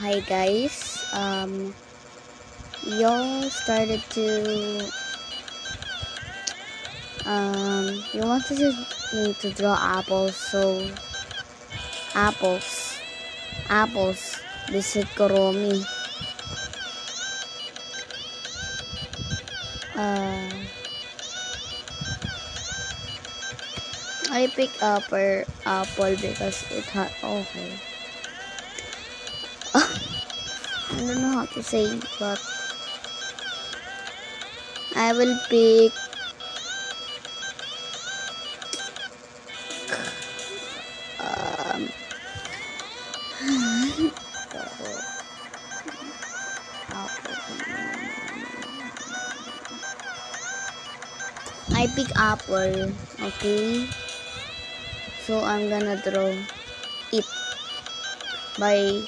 Hi guys. Y'all started to you wanted me to draw apples, so apples. Visit Koromi. I pick up an apple because it had okay. I don't know how to say, but I will pick I pick apple, okay? So I'm gonna draw it by